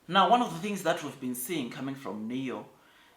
Now, one of the things that we've been seeing coming from NIO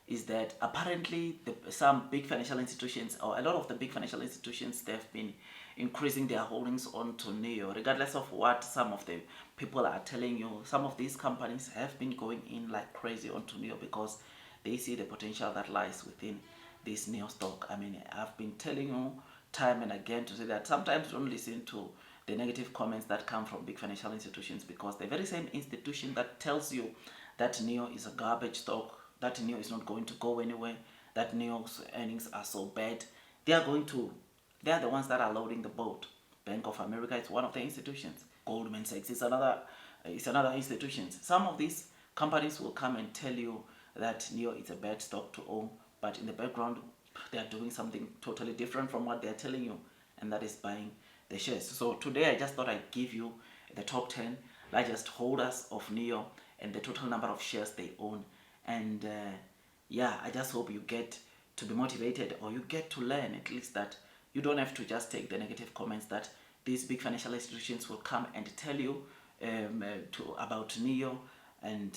is that apparently some big financial institutions, or a lot of the big financial institutions, they've been increasing their holdings onto NIO. Regardless of what some of the people are telling you, some of these companies have been going in like crazy onto NIO because they see the potential that lies within this NIO stock. I mean, I've been telling you time and again to say that sometimes don't listen to the negative comments that come from big financial institutions, because the very same institution that tells you that NIO is a garbage stock, that NIO is not going to go anywhere, that NIO's earnings are so bad, they are the ones that are loading the boat. Bank of America is one of the institutions. Goldman Sachs is another institution. Some of these companies will come and tell you that NIO is a bad stock to own, but in the background they are doing something totally different from what they are telling you, and that is buying the shares. So today I just thought I'd give you the top 10 largest holders of NIO and the total number of shares they own. And yeah, I just hope you get to be motivated, or you get to learn at least that you don't have to just take the negative comments that these big financial institutions will come and tell you about NIO, and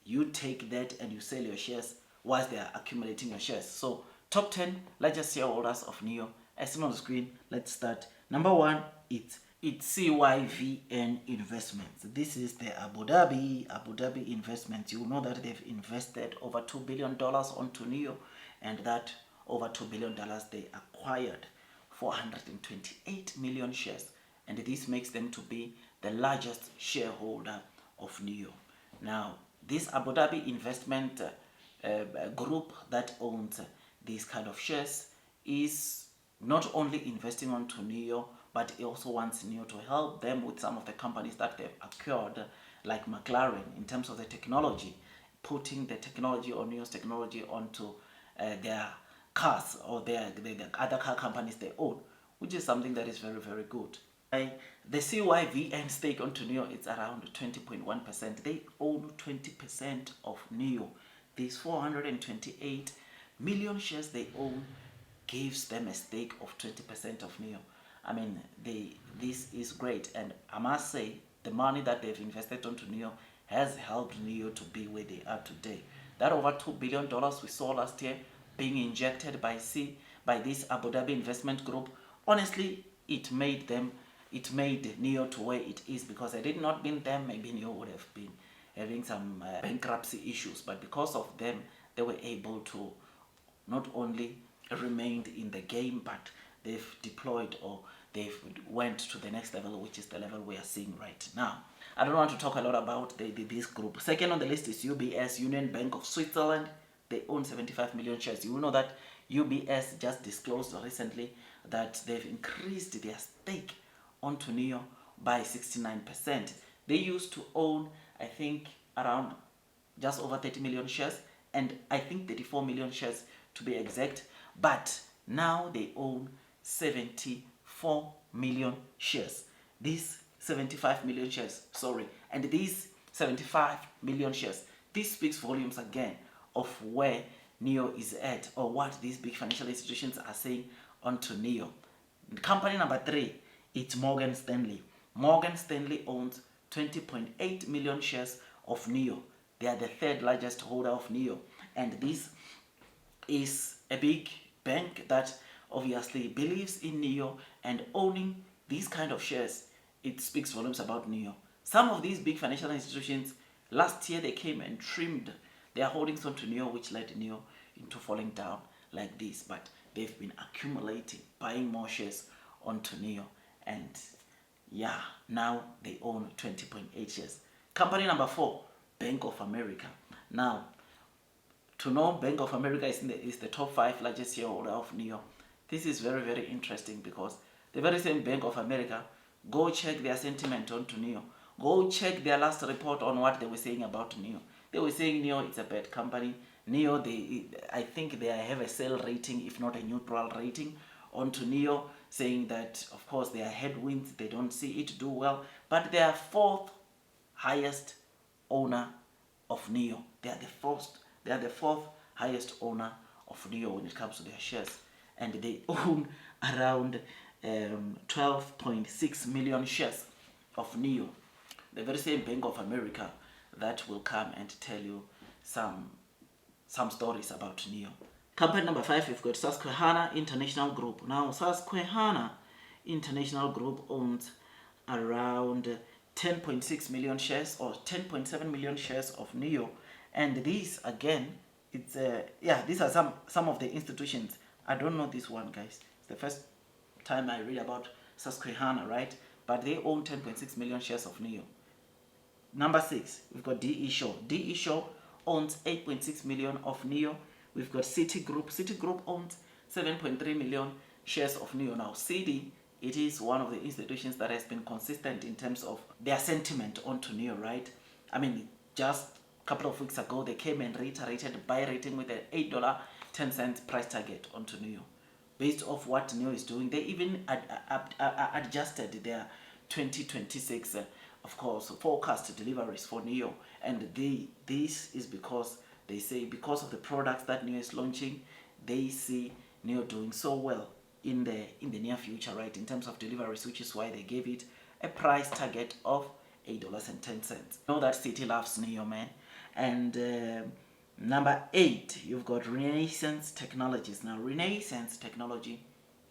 you take that and you sell your shares whilst they are accumulating your shares. So top 10 largest shareholders of NIO, as seen on the screen. Let's start. Number 1, it's CYVN Investments. This is the Abu Dhabi investments. You know that they've invested over $2 billion onto NIO, and that over $2 billion they acquired 428 million shares, and this makes them to be the largest shareholder of NIO. Now, this Abu Dhabi investment group that owns these kind of shares is not only investing onto NIO, but it also wants NIO to help them with some of the companies that they've acquired, like McLaren, in terms of the technology, putting the technology or NIO's technology onto their cars, or the other car companies they own, which is something that is very, very good. The CYVN stake onto NIO is around 20.1%. They own 20% of NIO. These 428 million shares they own gives them a stake of 20% of NIO. I mean, this is great, and I must say the money that they've invested onto NIO has helped NIO to be where they are today. That over $2 billion we saw last year being injected by this Abu Dhabi investment group, honestly, it made NIO to where it is, because had it not been them, maybe NIO would have been having some bankruptcy issues. But because of them, they were able to not only remained in the game, but they've deployed, or they've went to the next level, which is the level we are seeing right now. I don't want to talk a lot about this group. Second on the list is UBS, Union Bank of Switzerland. They own 75 million shares. You will know that UBS just disclosed recently that they've increased their stake onto NIO by 69%. They used to own, I think, around just over 30 million shares, and I think 34 million shares to be exact, but now they own 74 million shares. These 75 million shares, and these 75 million shares, this speaks volumes again of where NIO is at, or what these big financial institutions are saying onto NIO. Company number 3, it's Morgan Stanley. Morgan Stanley owns 20.8 million shares of NIO. They are the third largest holder of NIO, and this is a big bank that obviously believes in NIO, and owning these kind of shares, it speaks volumes about NIO. Some of these big financial institutions, last year they came and trimmed their holdings onto NIO, which led NIO into falling down like this, but they've been accumulating, buying more shares onto NIO, and yeah, now they own 20.8 shares. Company number 4, Bank of America. Now, to know Bank of America is the top 5 largest shareholder of NIO, this is very, very interesting, because the very same Bank of America, go check their sentiment onto NIO. Go check their last report on what they were saying about NIO. They were saying NIO is a bad company. NIO, I think they have a sell rating, if not a neutral rating, onto NIO, saying that, of course, there are headwinds, they don't see it do well, but they are 4th highest owner of NIO. They are the 4th highest owner of NIO when it comes to their shares, and they own around 12.6 million shares of NIO. The very same Bank of America, that will come and tell you some stories about NIO. Company number 5, we've got Susquehanna International Group. Now, Susquehanna International Group owns around 10.6 million shares or 10.7 million shares of NIO. And these, again, it's these are some of the institutions. I don't know this one, guys. It's the first time I read about Susquehanna, right? But they own 10.6 million shares of NIO. Number 6, we've got DE Shaw. DE Shaw owns 8.6 million of NIO. We've got Citigroup. Citigroup owns 7.3 million shares of NIO. Now, CD, it is one of the institutions that has been consistent in terms of their sentiment onto NIO, right? I mean, just a couple of weeks ago, they came and reiterated buy rating with an $8.10 price target onto NIO. Based off what NIO is doing, they even adjusted their 2026, of course, forecast deliveries for NIO. And this is because they say because of the products that NIO is launching, they see NIO doing so well in the near future, right, in terms of deliveries, which is why they gave it a price target of $8.10. Know that City loves NIO, man. And number 8, you've got Renaissance Technologies. Now, Renaissance Technology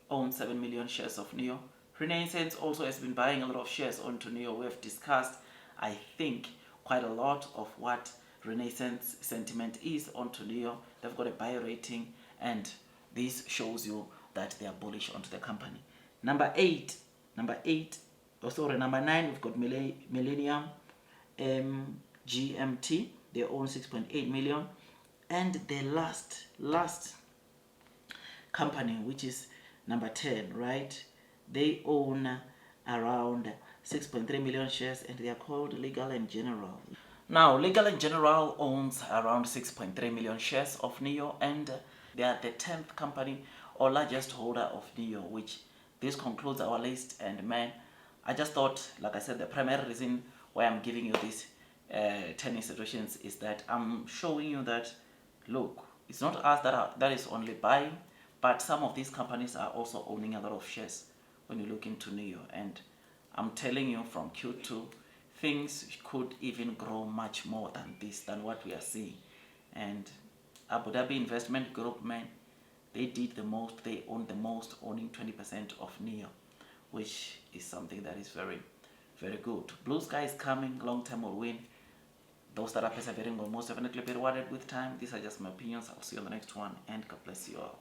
owns 7 million shares of NIO. Renaissance also has been buying a lot of shares onto NIO. We have discussed, I think, quite a lot of what Renaissance sentiment is onto NIO. They've got a buy rating, and this shows you that they are bullish onto the company. Number 9, we've got Millennium GMT. They own 6.8 million. And the last company, which is number 10, right? They own around 6.3 million shares, and they are called Legal & General. Now, Legal & General owns around 6.3 million shares of NIO, and they are the 10th company or largest holder of NIO, which this concludes our list. And man, I just thought, like I said, the primary reason why I'm giving you these 10 institutions is that I'm showing you that, look, it's not us that is only buying, but some of these companies are also owning a lot of shares when you look into NIO. And I'm telling you, from Q2, things could even grow much more than this, than what we are seeing. And Abu Dhabi Investment Group, man, they did the most, they own the most, owning 20% of NIO, which is something that is very, very good. Blue sky is coming, long term will win. Those that are persevering will most definitely be rewarded with time. These are just my opinions. I'll see you on the next one, and God bless you all.